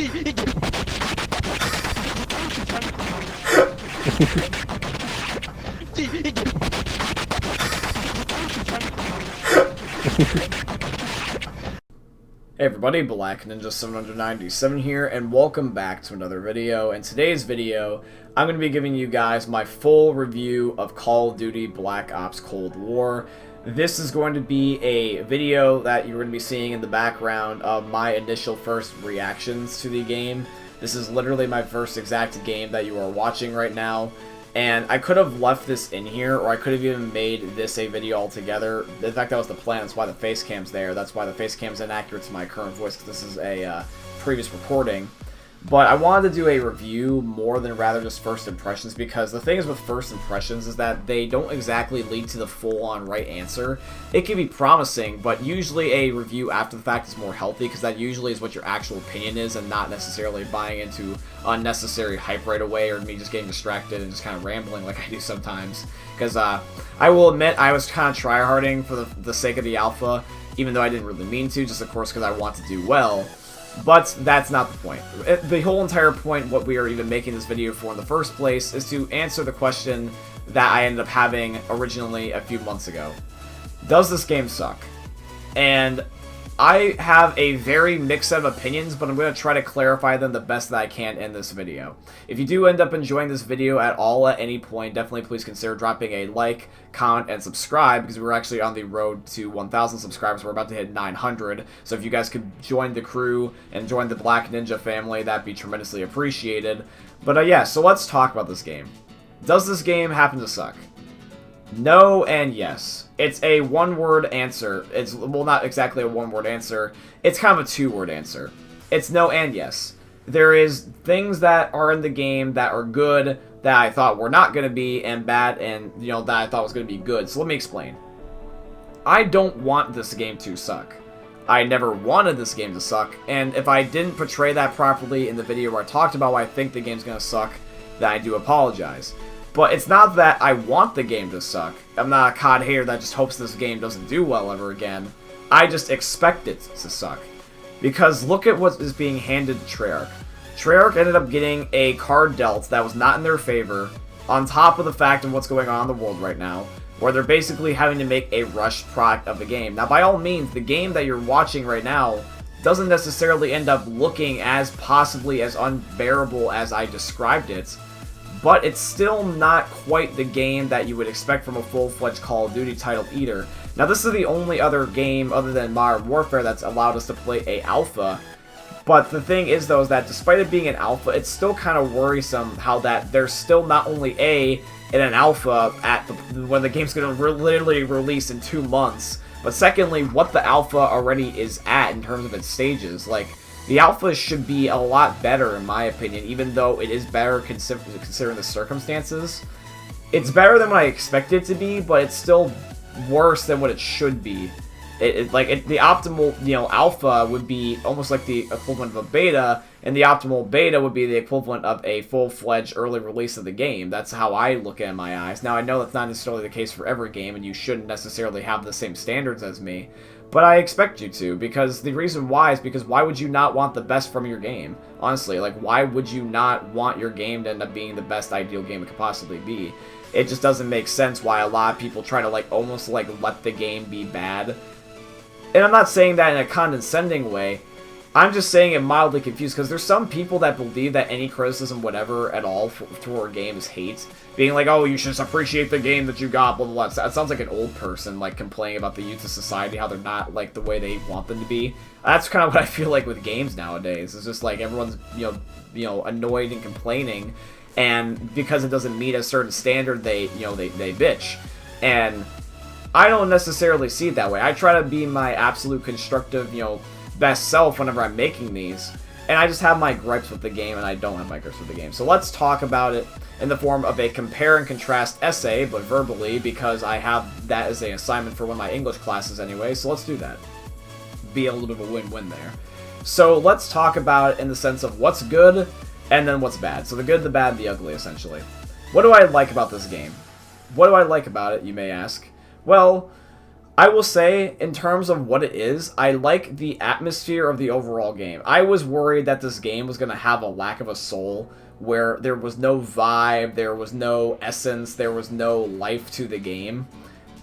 Hey everybody, Black Ninja 797 here, and welcome back to another video. In today's video, I'm going to be giving you guys my full review of Call of Duty Black Ops Cold War. This is going to be a video that you're going to be seeing in the background of my initial first reactions to the game. This is literally my first exact game that you are watching right now. And I could have left this in here, or I could have even made this a video altogether. In fact, that was the plan. That's why the face cam's there. That's why the face cam's inaccurate to my current voice, because this is a previous recording. But I wanted to do a review more than rather just first impressions, because the thing is with first impressions is that they don't exactly lead to the full-on right answer. It can be promising, but usually a review after the fact is more healthy, because that usually is what your actual opinion is, and not necessarily buying into unnecessary hype right away, or me just getting distracted and just kind of rambling like I do sometimes. Because I will admit I was kind of tryharding for the sake of the alpha, even though I didn't really mean to, just of course because I want to do well. But that's not the point. The whole entire point, what we are even making this video for in the first place, is to answer the question that I ended up having originally a few months ago. Does this game suck? And I have a very mixed set of opinions, but I'm going to try to clarify them the best that I can in this video. If you do end up enjoying this video at all at any point, definitely please consider dropping a like, comment, and subscribe, because we're actually on the road to 1,000 subscribers. We're about to hit 900, so if you guys could join the crew and join the Black Ninja family, that'd be tremendously appreciated. But yeah, so let's talk about this game. Does this game happen to suck? No and yes. It's a one-word answer. It's, well, not exactly a one-word answer. It's kind of a two-word answer. It's no and yes. There is things that are in the game that are good that I thought were not going to be, and bad, and, you know, that I thought was going to be good. So let me explain. I don't want this game to suck. I never wanted this game to suck, and if I didn't portray that properly in the video where I talked about why I think the game's going to suck, then I do apologize. But it's not that I want the game to suck. I'm not a COD hater that just hopes this game doesn't do well ever again. I just expect it to suck. Because look at what is being handed to Treyarch. Treyarch ended up getting a card dealt that was not in their favor, on top of the fact of what's going on in the world right now, where they're basically having to make a rushed product of the game. Now, by all means, the game that you're watching right now doesn't necessarily end up looking as possibly as unbearable as I described it, but it's still not quite the game that you would expect from a full-fledged Call of Duty title either. Now, this is the only other game other than Modern Warfare that's allowed us to play a alpha. But the thing is, though, is that despite it being an alpha, it's still kind of worrisome how that there's still not only in an alpha at when the game's going to literally release in 2 months, but secondly, what the alpha already is at in terms of its stages. Like, the alpha should be a lot better, in my opinion, even though it is better considering the circumstances. It's better than what I expected it to be, but it's still worse than what it should be. The optimal, you know, alpha would be almost like the equivalent of a beta, and the optimal beta would be the equivalent of a full-fledged early release of the game. That's how I look at it in my eyes. Now, I know that's not necessarily the case for every game, and you shouldn't necessarily have the same standards as me, but I expect you to, because the reason why is because why would you not want the best from your game? Honestly, like, why would you not want your game to end up being the best ideal game it could possibly be? It just doesn't make sense why a lot of people try to, like, almost, like, let the game be bad. And I'm not saying that in a condescending way. I'm just saying it mildly confused, because there's some people that believe that any criticism, whatever, at all, for a game is hate. Being like, oh, you should just appreciate the game that you got, blah, blah, blah. It sounds like an old person, like, complaining about the youth of society, how they're not, like, the way they want them to be. That's kind of what I feel like with games nowadays. It's just like everyone's, you know, annoyed and complaining, and because it doesn't meet a certain standard, they bitch. And I don't necessarily see it that way. I try to be my absolute constructive, you know, best self whenever I'm making these, and I just have my gripes with the game, and I don't have my gripes with the game. So let's talk about it in the form of a compare and contrast essay, but verbally, because I have that as an assignment for one of my English classes anyway, so let's do that. Be a little bit of a win-win there. So let's talk about it in the sense of what's good, and then what's bad. So the good, the bad, the ugly, essentially. What do I like about this game? What do I like about it, you may ask? Well, I will say, in terms of what it is, I like the atmosphere of the overall game. I was worried that this game was going to have a lack of a soul, where there was no vibe, there was no essence, there was no life to the game.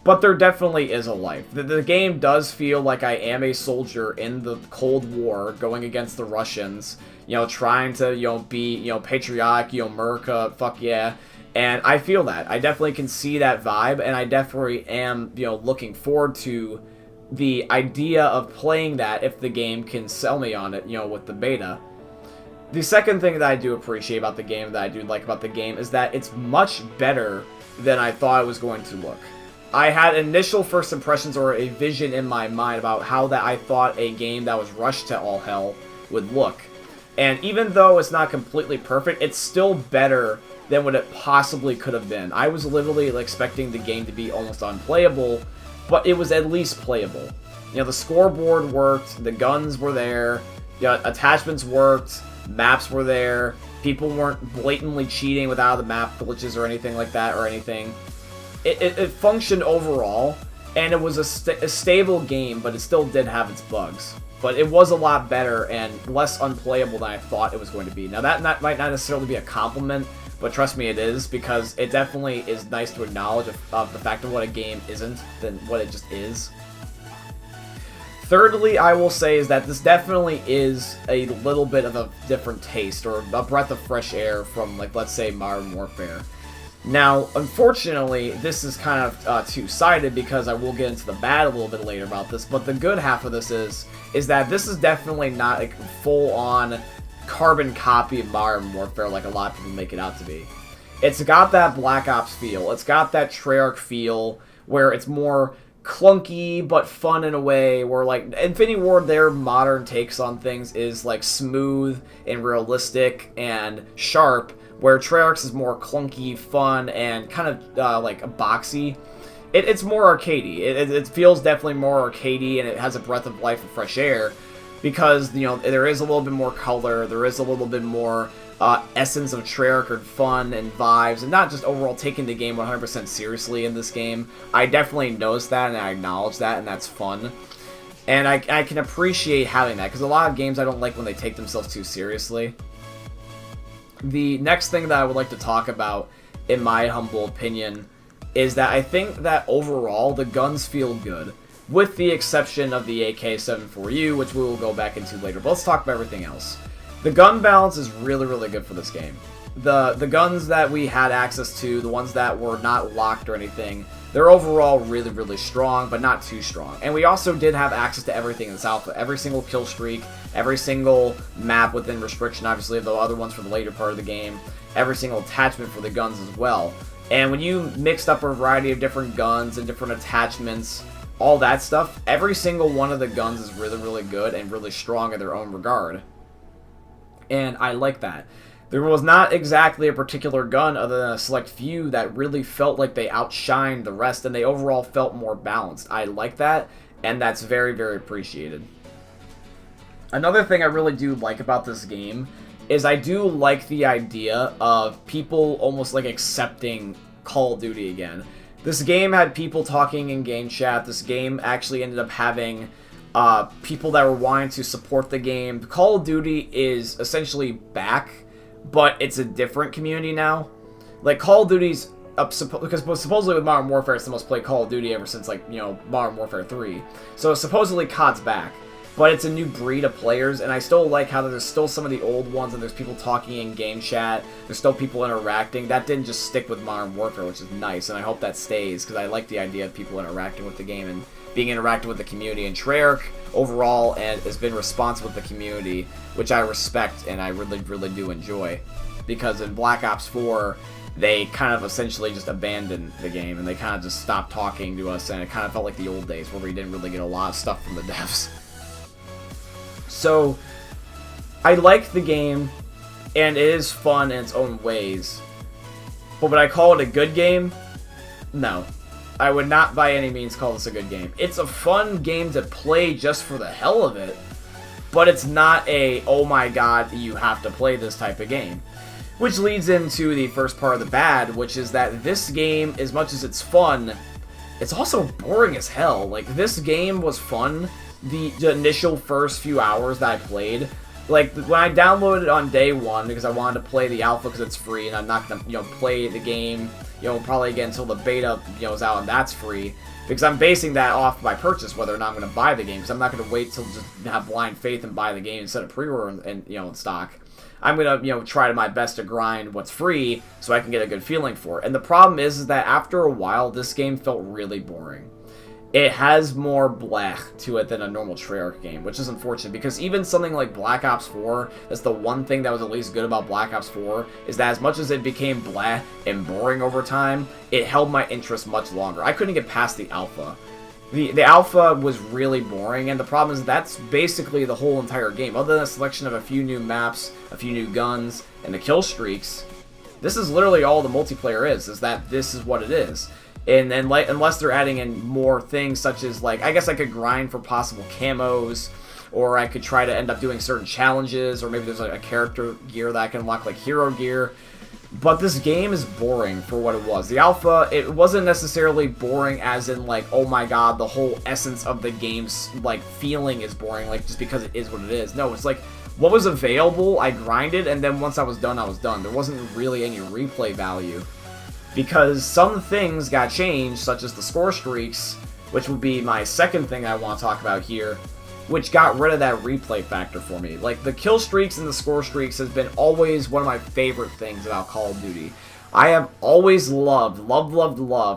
But there definitely is a life. The game does feel like I am a soldier in the Cold War going against the Russians, trying to, be, patriotic, America, fuck yeah. And I feel that. I definitely can see that vibe, and I definitely am, looking forward to the idea of playing that if the game can sell me on it, with the beta. The second thing that I do appreciate about the game, that I do like about the game, is that it's much better than I thought it was going to look. I had initial first impressions or a vision in my mind about how that I thought a game that was rushed to all hell would look. And even though it's not completely perfect, it's still better than what it possibly could have been. I was literally expecting the game to be almost unplayable, but it was at least playable. The scoreboard worked, the guns were there, attachments worked, maps were there, people weren't blatantly cheating without the map glitches or anything like that or anything. It functioned overall, and it was a stable game, but it still did have its bugs. But it was a lot better and less unplayable than I thought it was going to be. Now, that might not necessarily be a compliment, but trust me, it is, because it definitely is nice to acknowledge of the fact of what a game isn't than what it just is. Thirdly, I will say is that this definitely is a little bit of a different taste, or a breath of fresh air from, let's say, Modern Warfare. Now, unfortunately, this is kind of two-sided, because I will get into the bad a little bit later about this, but the good half of this is that this is definitely not a full-on carbon copy of Modern Warfare like a lot of people make it out to be. It's got that Black Ops feel, it's got that Treyarch feel, where it's more clunky but fun in a way, where Infinity Ward, their modern takes on things is smooth and realistic and sharp, where Treyarch's is more clunky, fun, and kind of boxy. It's more arcadey. It feels definitely more arcadey, and it has a breath of life and fresh air, because there is a little bit more color, there is a little bit more essence of Treyarch or fun and vibes, and not just overall taking the game 100% seriously in this game. I definitely noticed that, and I acknowledge that, and that's fun. And I can appreciate having that, because a lot of games I don't like when they take themselves too seriously. The next thing that I would like to talk about, in my humble opinion, is that I think that overall the guns feel good, with the exception of the AK-74U, which we will go back into later. But let's talk about everything else. The gun balance is really, really good for this game. The guns that we had access to, the ones that were not locked or anything, they're overall really, really strong, but not too strong. And we also did have access to everything in this alpha. Every single kill streak, every single map within restriction, obviously, the other ones for the later part of the game, every single attachment for the guns as well. And when you mixed up a variety of different guns and different attachments, all that stuff, every single one of the guns is really, really good and really strong in their own regard. And I like that. There was not exactly a particular gun other than a select few that really felt like they outshined the rest, and they overall felt more balanced. I like that, and that's very, very appreciated. Another thing I really do like about this game is I do like the idea of people almost accepting Call of Duty again. This game had people talking in game chat. This game actually ended up having people that were wanting to support the game. Call of Duty is essentially back, but it's a different community now. Call of Duty's up, because supposedly with Modern Warfare, it's the most played Call of Duty ever since, Modern Warfare 3. So supposedly COD's back, but it's a new breed of players, and I still like how there's still some of the old ones, and there's people talking in game chat, there's still people interacting. That didn't just stick with Modern Warfare, which is nice, and I hope that stays, because I like the idea of people interacting with the game and being interactive with the community. And Treyarch overall has been responsive with the community, which I respect and I really, really do enjoy. Because in Black Ops 4, they kind of essentially just abandoned the game, and they kind of just stopped talking to us, and it kind of felt like the old days where we didn't really get a lot of stuff from the devs. So, I like the game, and it is fun in its own ways. But would I call it a good game? No. I would not by any means call this a good game. It's a fun game to play just for the hell of it, but it's not a, oh my god, you have to play this type of game. Which leads into the first part of the bad, which is that this game, as much as it's fun, it's also boring as hell. Like, this game was fun the initial first few hours that I played. Like, when I downloaded it on day one, because I wanted to play the alpha because it's free, and I'm not going to, play the game, probably again until the beta, is out and that's free. Because I'm basing that off my purchase, whether or not I'm going to buy the game. Because I'm not going to wait till just have blind faith and buy the game instead of pre-order and in stock. I'm going to, try my best to grind what's free so I can get a good feeling for it. And the problem is that after a while, this game felt really boring. It has more blech to it than a normal Treyarch game, which is unfortunate, because even something like Black Ops 4, that's the one thing that was at least good about Black Ops 4, is that as much as it became bleh and boring over time, it held my interest much longer. I couldn't get past the alpha. The alpha was really boring, and the problem is that's basically the whole entire game. Other than a selection of a few new maps, a few new guns, and the kill streaks, this is literally all the multiplayer is that this is what it is. And then, unless they're adding in more things, such as, like, I guess I could grind for possible camos, or I could try to end up doing certain challenges, or maybe there's like a character gear that I can unlock, like hero gear. But this game is boring for what it was. The alpha, it wasn't necessarily boring as in, like, oh my god, the whole essence of the game's, like, feeling is boring, like, just because it is what it is. No, it's like, what was available, I grinded, and then once I was done, I was done. There wasn't really any replay value. Because some things got changed, such as the score streaks, which would be my second thing I want to talk about here, which got rid of that replay factor for me. Like, the kill streaks and the score streaks has been always one of my favorite things about Call of Duty. I have always loved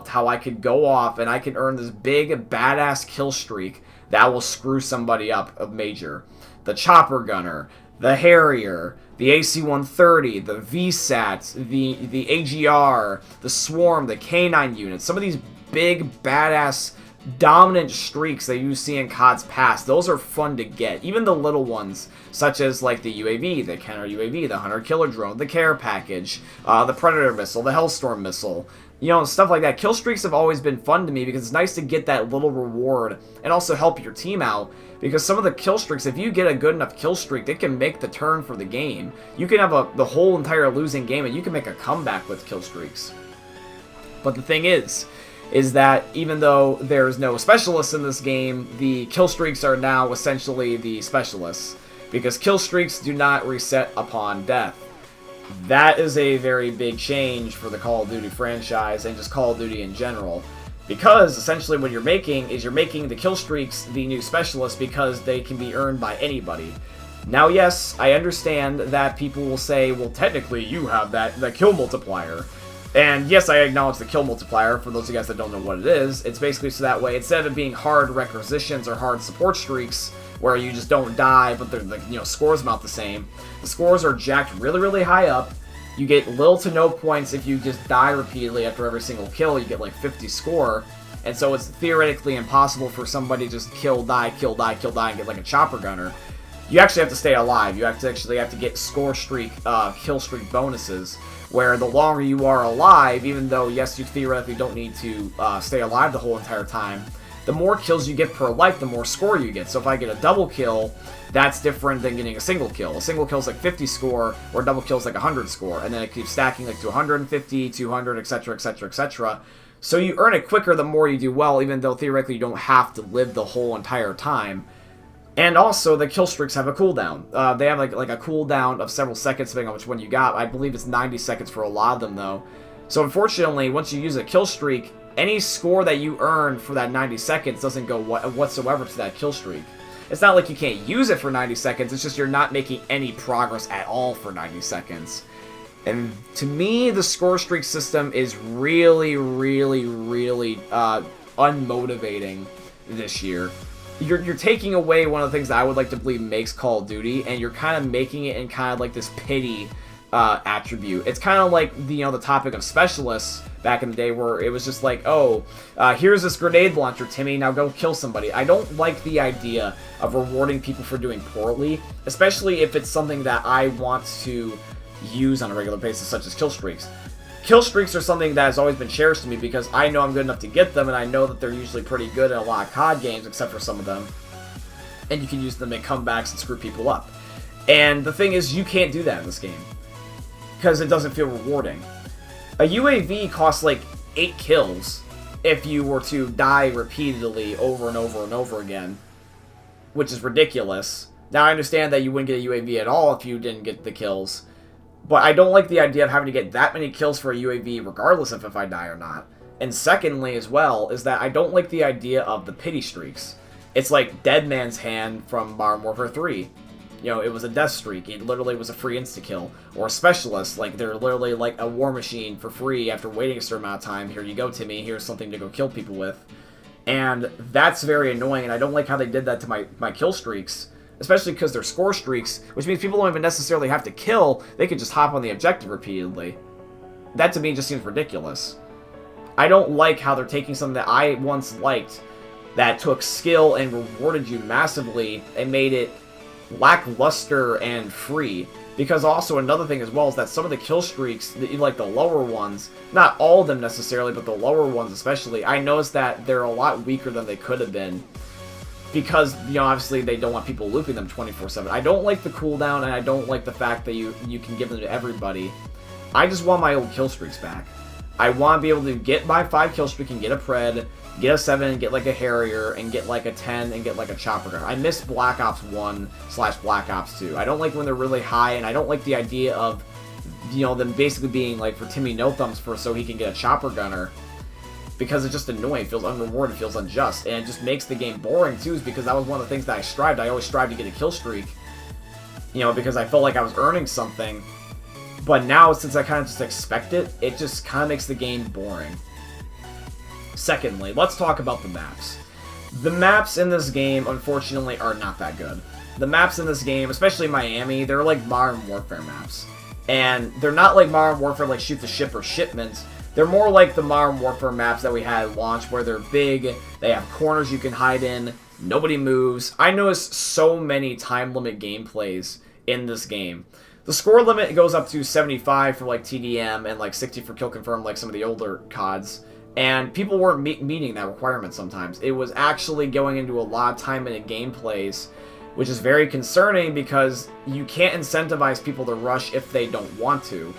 how I could go off and I could earn this big, badass kill streak that will screw somebody up of major. The Chopper Gunner, the Harrier, the AC-130, the VSAT, the AGR, the Swarm, the K9 units, some of these big, badass, dominant streaks that you see in COD's past, those are fun to get. Even the little ones, such as like the UAV, the counter UAV, the Hunter Killer Drone, the Care Package, the Predator Missile, the Hellstorm Missile, stuff like that. Kill streaks have always been fun to me because it's nice to get that little reward and also help your team out. Because some of the kill streaks, if you get a good enough kill streak, they can make the turn for the game. You can have the whole entire losing game and you can make a comeback with kill streaks. But the thing is that even though there's no specialists in this game, the kill streaks are now essentially the specialists. Because kill streaks do not reset upon death. That is a very big change for the Call of Duty franchise and just Call of Duty in general. Because, essentially, what you're making the kill streaks the new specialists because they can be earned by anybody. Now, yes, I understand that people will say, well, technically, you have that kill multiplier. And yes, I acknowledge the kill multiplier, for those of you guys that don't know what it is. It's basically so that way, instead of it being hard requisitions or hard support streaks, where you just don't die, but the scores amount the same, the scores are jacked really, really high up. You get little to no points if you just die repeatedly after every single kill. You get like 50 score. And so it's theoretically impossible for somebody to just kill, die, and get like a Chopper Gunner. You actually have to stay alive. You actually have to get score streak, kill streak bonuses, where the longer you are alive, even though, yes, you theoretically don't need to stay alive the whole entire time, the more kills you get per life, the more score you get. So if I get a double kill, that's different than getting a single kill. A single kill is like 50 score, or a double kill is like 100 score, and then it keeps stacking like to 150, 200, etc., etc., etc. So you earn it quicker the more you do well, even though theoretically you don't have to live the whole entire time. And also, the kill streaks have a cooldown. They have like a cooldown of several seconds depending on which one you got. I believe it's 90 seconds for a lot of them, though. So unfortunately, once you use a kill streak, any score that you earn for that 90 seconds doesn't go whatsoever to that kill streak. It's not like you can't use it for 90 seconds, it's just you're not making any progress at all for 90 seconds. And to me, the score streak system is really, really, really unmotivating this year. You're taking away one of the things that I would like to believe makes Call of Duty, and you're kind of making it in kind of like this pity attribute. It's kind of like the topic of specialists back in the day, where it was just like, oh, here's this grenade launcher, Timmy, now go kill somebody. I don't like the idea of rewarding people for doing poorly, especially if it's something that I want to use on a regular basis, such as kill streaks. Kill streaks are something that has always been cherished to me because I know I'm good enough to get them, and I know that they're usually pretty good in a lot of COD games, except for some of them. And you can use them to make comebacks and screw people up. And the thing is, you can't do that in this game, because it doesn't feel rewarding. A UAV costs like 8 kills, if you were to die repeatedly over and over and over again, which is ridiculous. Now, I understand that you wouldn't get a UAV at all if you didn't get the kills, but I don't like the idea of having to get that many kills for a UAV regardless of if I die or not. And secondly, as well, is that I don't like the idea of the pity streaks. It's like Dead Man's Hand from Modern Warfare 3. You know, it was a death streak. It literally was a free insta-kill. Or a specialist, like, they're literally like a war machine for free after waiting a certain amount of time. Here you go, Timmy. Here's something to go kill people with. And that's very annoying, and I don't like how they did that to my kill streaks. Especially because they're score streaks, which means people don't even necessarily have to kill. They can just hop on the objective repeatedly. That, to me, just seems ridiculous. I don't like how they're taking something that I once liked that took skill and rewarded you massively and made it lackluster and free. Because also another thing as well is that some of the kill streaks, like the lower ones, not all of them necessarily, but the lower ones especially, I noticed that they're a lot weaker than they could have been. Because, you know, obviously they don't want people looping them 24/7. I don't like the cooldown, and I don't like the fact that you can give them to everybody. I just want my old kill streaks back. I want to be able to get my 5 kill streak and get a Pred, get a 7, get like a Harrier, and get like a 10, and get like a Chopper Gun. I miss Black Ops 1 / Black Ops 2. I don't like when they're really high, and I don't like the idea of, you know, them basically being like for Timmy No Thumbs so he can get a Chopper Gunner. Because it's just annoying, it feels unrewarded, it feels unjust, and it just makes the game boring too, is because that was one of the things that I strived. I always strived to get a kill streak, you know, because I felt like I was earning something. But now, since I kind of just expect it, it just kind of makes the game boring. Secondly, let's talk about the maps. The maps in this game, unfortunately, are not that good. The maps in this game, especially Miami, they're like Modern Warfare maps. And they're not like Modern Warfare, like Shoot the Ship or Shipment. They're more like the Modern Warfare maps that we had at launch, where they're big, they have corners you can hide in, nobody moves. I noticed so many time limit gameplays in this game. The score limit goes up to 75 for like TDM and like 60 for kill confirm, like some of the older CODs. And people weren't meeting that requirement sometimes. It was actually going into a lot of time limit gameplays, which is very concerning because you can't incentivize people to rush if they don't want to.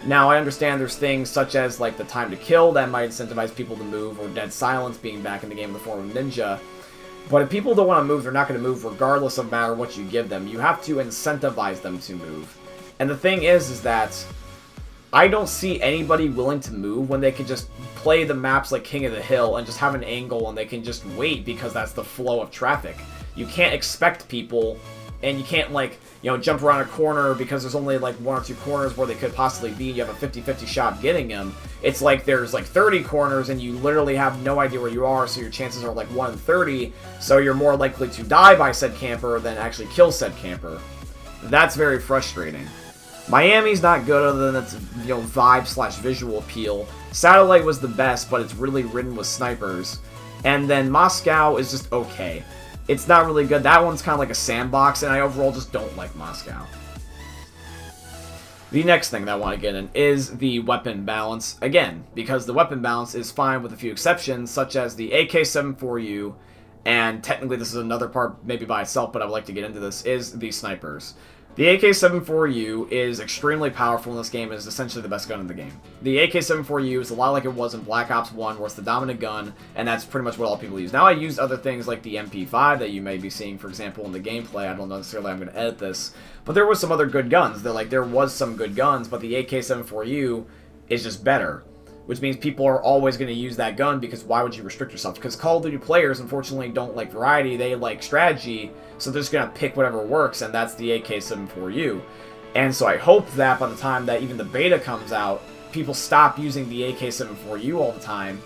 Now, I understand there's things such as, like, the time to kill that might incentivize people to move, or dead silence being back in the game in the form of Ninja. But if people don't want to move, they're not going to move regardless of matter what you give them. You have to incentivize them to move. And the thing is that I don't see anybody willing to move when they can just play the maps like King of the Hill and just have an angle and they can just wait because that's the flow of traffic. You can't expect people, and you can't, like, you know, jump around a corner because there's only like 1 or 2 corners where they could possibly be. You have a 50-50 shot getting them. It's like there's like 30 corners and you literally have no idea where you are, so your chances are like 1 in 30, so you're more likely to die by said camper than actually kill said camper. That's very frustrating. Miami's not good other than its, you know, vibe / visual appeal. Satellite was the best, but it's really ridden with snipers. And then Moscow is just okay. It's not really good. That one's kind of like a sandbox, and I overall just don't like Moscow. The next thing that I want to get in is the weapon balance. Again, because the weapon balance is fine with a few exceptions, such as the AK-74U, and technically this is another part maybe by itself, but I would like to get into this, is the snipers. The AK-74U is extremely powerful in this game and is essentially the best gun in the game. The AK-74U is a lot like it was in Black Ops 1, where it's the dominant gun, and that's pretty much what all people use. Now, I used other things like the MP5 that you may be seeing, for example, in the gameplay. I don't know necessarily I'm going to edit this, but there was some other good guns. There was some good guns, but the AK-74U is just better, which means people are always going to use that gun, because why would you restrict yourself? Because Call of Duty players, unfortunately, don't like variety, they like strategy, so they're just going to pick whatever works, and that's the AK-74U. And so I hope that by the time that even the beta comes out, people stop using the AK-74U all the time,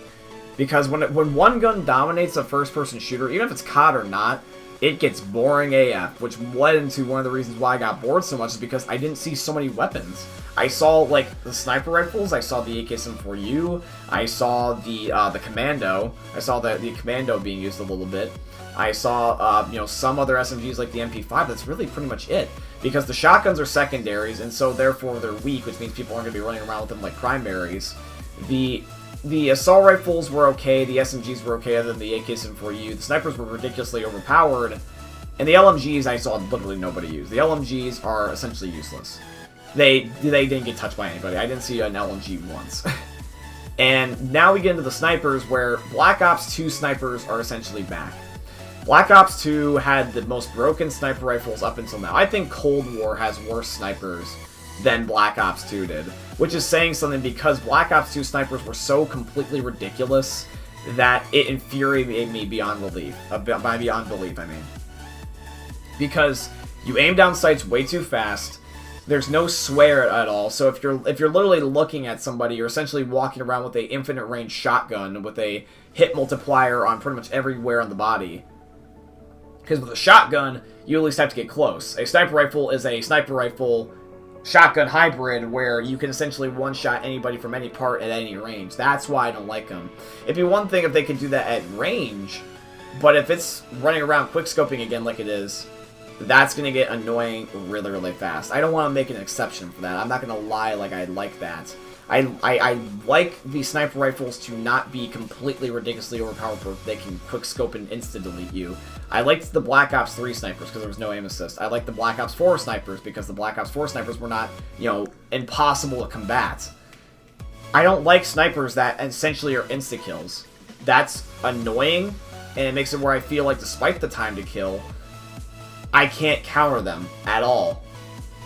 because when one gun dominates a first-person shooter, even if it's COD or not, it gets boring AF, which led into one of the reasons why I got bored so much, is because I didn't see so many weapons. I saw, like, the sniper rifles, I saw the AK-74U, I saw the Commando, I saw the Commando being used a little bit, I saw, you know, some other SMGs like the MP5, that's really pretty much it. Because the shotguns are secondaries, and so therefore they're weak, which means people aren't going to be running around with them like primaries. The assault rifles were okay, the SMGs were okay other than the AK-74U, the snipers were ridiculously overpowered, and the LMGs I saw literally nobody use. The LMGs are essentially useless. They didn't get touched by anybody. I didn't see an LMG once. And now we get into the snipers, where Black Ops 2 snipers are essentially back. Black Ops 2 had the most broken sniper rifles up until now. I think Cold War has worse snipers than Black Ops 2 did, which is saying something, because Black Ops 2 snipers were so completely ridiculous that it infuriated me beyond belief. Beyond belief, I mean. Because you aim down sights way too fast. There's no swear at all. So if you're literally looking at somebody, you're essentially walking around with a infinite range shotgun with a hit multiplier on pretty much everywhere on the body. Because with a shotgun, you at least have to get close. A sniper rifle is a sniper rifle shotgun hybrid where you can essentially one-shot anybody from any part at any range. That's why I don't like them. It'd be one thing if they could do that at range, but if it's running around quickscoping again like it is, that's going to get annoying really, really fast. I don't want to make an exception for that. I'm not going to lie like I like that. I like the sniper rifles to not be completely ridiculously overpowered, but they can quickscope and insta-delete you. I liked the Black Ops 3 snipers because there was no aim assist. I liked the Black Ops 4 snipers because the Black Ops 4 snipers were not, impossible to combat. I don't like snipers that essentially are insta-kills. That's annoying, and it makes it where I feel like despite the time to kill, I can't counter them at all.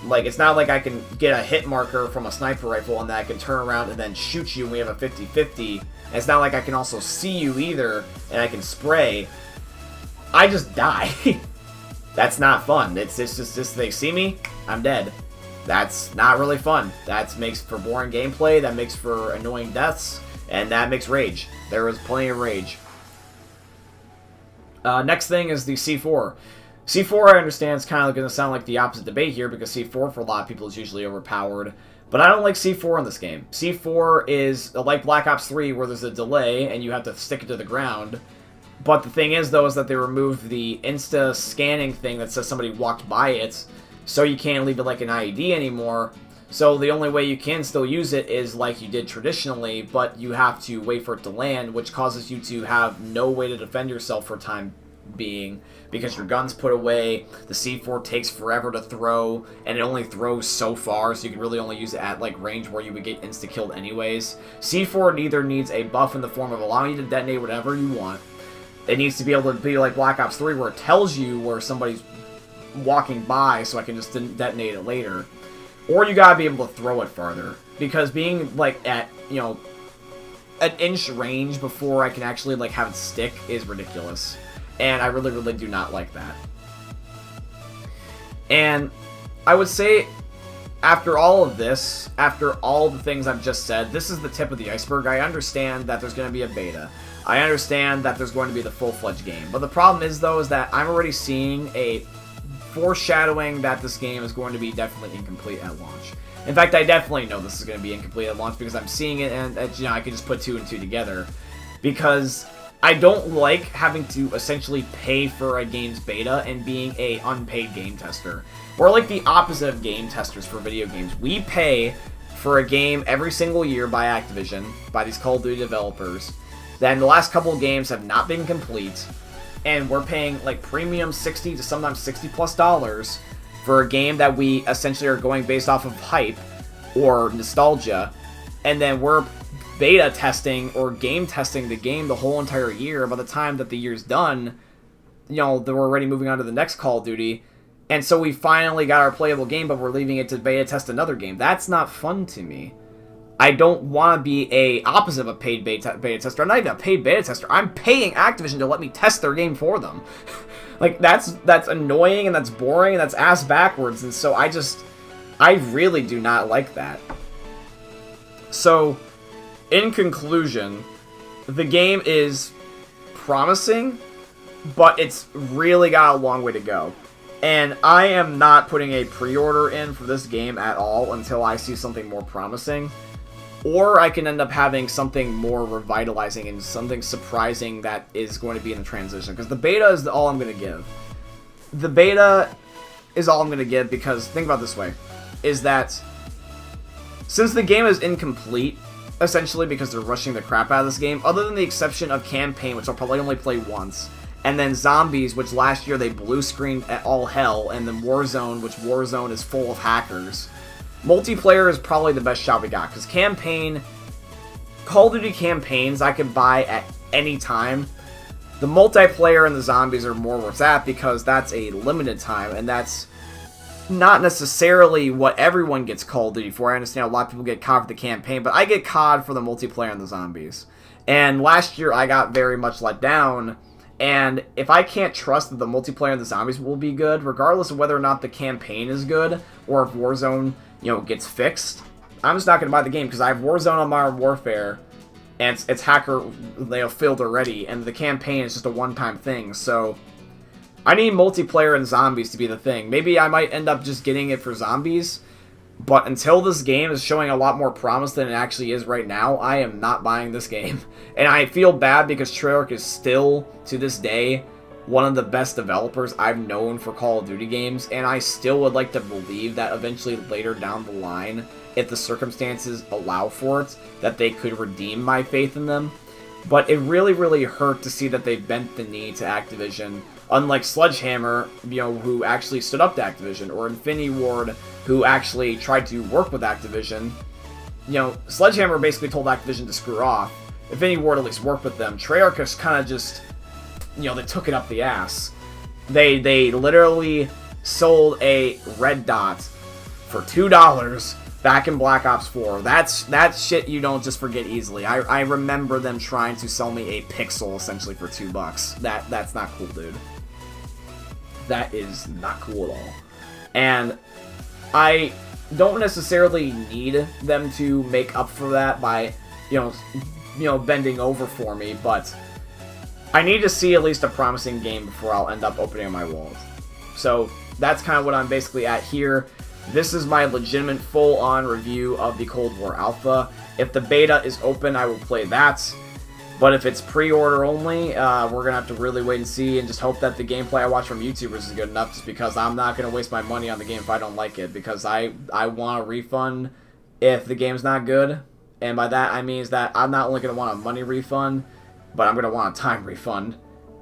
Like, it's not like I can get a hit marker from a sniper rifle and that I can turn around and then shoot you and we have a 50-50. And it's not like I can also see you either and I can spray. I just die. That's not fun. It's just they see me, I'm dead. That's not really fun. That makes for boring gameplay, that makes for annoying deaths, and that makes rage. There is plenty of rage. Next thing is the C4. C4, I understand, is kind of going to sound like the opposite debate here, because C4 for a lot of people is usually overpowered. But I don't like C4 in this game. C4 is like Black Ops 3, where there's a delay and you have to stick it to the ground. But the thing is, though, is that they removed the insta-scanning thing that says somebody walked by it, so you can't leave it like an IED anymore. So the only way you can still use it is like you did traditionally, but you have to wait for it to land, which causes you to have no way to defend yourself for time being, because your gun's put away, the C4 takes forever to throw, and it only throws so far, so you can really only use it at like range where you would get insta-killed anyways. C4 neither needs a buff in the form of allowing you to detonate whatever you want. It needs to be able to be like Black Ops 3, where it tells you where somebody's walking by, so I can just detonate it later. Or you gotta be able to throw it farther, because being like at, an inch range before I can actually like have it stick is ridiculous. And I really, really do not like that. And I would say, after all of this, after all the things I've just said, this is the tip of the iceberg. I understand that there's going to be a beta. I understand that there's going to be the full-fledged game. But the problem is, though, is that I'm already seeing a foreshadowing that this game is going to be definitely incomplete at launch. In fact, I definitely know this is going to be incomplete at launch because I'm seeing it, and I can just put 2 and 2 together. Because I don't like having to essentially pay for a game's beta and being a unpaid game tester. We're like the opposite of game testers for video games. We pay for a game every single year by Activision, by these Call of Duty developers. Then the last couple of games have not been complete, and we're paying like premium $60 to sometimes $60+ for a game that we essentially are going based off of hype or nostalgia, and then we're beta testing or game testing the game the whole entire year. By the time that the year's done, we're already moving on to the next Call of Duty, and so we finally got our playable game, but we're leaving it to beta test another game. That's not fun to me. I don't want to be a opposite of a paid beta tester. I'm not even a paid beta tester. I'm paying Activision to let me test their game for them. Like, that's annoying, and that's boring, and that's ass backwards, and so I really do not like that. So, in conclusion, the game is promising, but it's really got a long way to go. And I am not putting a pre-order in for this game at all until I see something more promising. Or I can end up having something more revitalizing and something surprising that is going to be in the transition. Because the beta is all I'm going to give. The beta is all I'm going to give because, think about it this way, is that since the game is incomplete, essentially because they're rushing the crap out of this game, other than the exception of Campaign, which I'll probably only play once, and then Zombies, which last year they blue-screened at all hell, and then Warzone, which Warzone is full of hackers. Multiplayer is probably the best shot we got, because Campaign, Call of Duty campaigns I can buy at any time. The multiplayer and the zombies are more where it's at because that's a limited time, and that's not necessarily what everyone gets Call of Duty for. I understand a lot of people get COD for the campaign, but I get COD for the multiplayer and the zombies. And last year I got very much let down, and if I can't trust that the multiplayer and the zombies will be good, regardless of whether or not the campaign is good, or if Warzone, gets fixed, I'm just not going to buy the game, because I have Warzone on Modern Warfare, and it's hacker filled already, and the campaign is just a one-time thing, so I need multiplayer and zombies to be the thing. Maybe I might end up just getting it for zombies, but until this game is showing a lot more promise than it actually is right now, I am not buying this game. And I feel bad because Treyarch is still, to this day, one of the best developers I've known for Call of Duty games, and I still would like to believe that eventually later down the line, if the circumstances allow for it, that they could redeem my faith in them. But it really, really hurt to see that they bent the knee to Activision, unlike Sledgehammer, who actually stood up to Activision, or Infinity Ward, who actually tried to work with Activision. Sledgehammer basically told Activision to screw off. Infinity Ward at least worked with them. Treyarch is kind of just, they took it up the ass. They literally sold a red dot for $2 back in Black Ops 4. That's shit you don't just forget easily. I remember them trying to sell me a pixel essentially for $2. That's not cool, dude. That is not cool at all. And I don't necessarily need them to make up for that by, bending over for me, but I need to see at least a promising game before I'll end up opening my wallet. So that's kind of what I'm basically at here. This is my legitimate full-on review of the Cold War Alpha. If the beta is open, I will play that. But if it's pre-order only, we're going to have to really wait and see and just hope that the gameplay I watch from YouTubers is good enough, just because I'm not going to waste my money on the game if I don't like it, because I want a refund if the game's not good. And by that, I mean is that I'm not only going to want a money refund, but I'm going to want a time refund.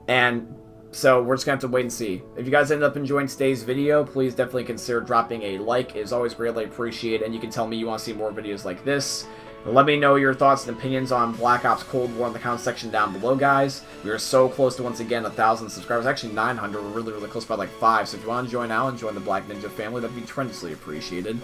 And so we're just going to have to wait and see. If you guys end up enjoying today's video, please definitely consider dropping a like. It is always greatly appreciated, and you can tell me you want to see more videos like this. Let me know your thoughts and opinions on Black Ops Cold War in the comment section down below, guys. We are so close to, once again, 1,000 subscribers. Actually, 900. We're really, really close by like 5. So if you want to join now and join the Black Ninja family, that'd be tremendously appreciated.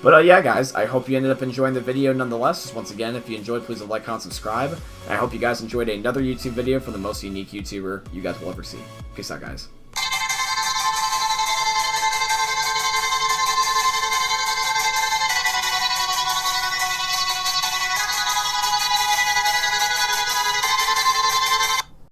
But yeah, guys, I hope you ended up enjoying the video nonetheless. Once again, if you enjoyed, please like, comment, subscribe. And I hope you guys enjoyed another YouTube video from the most unique YouTuber you guys will ever see. Peace out, guys.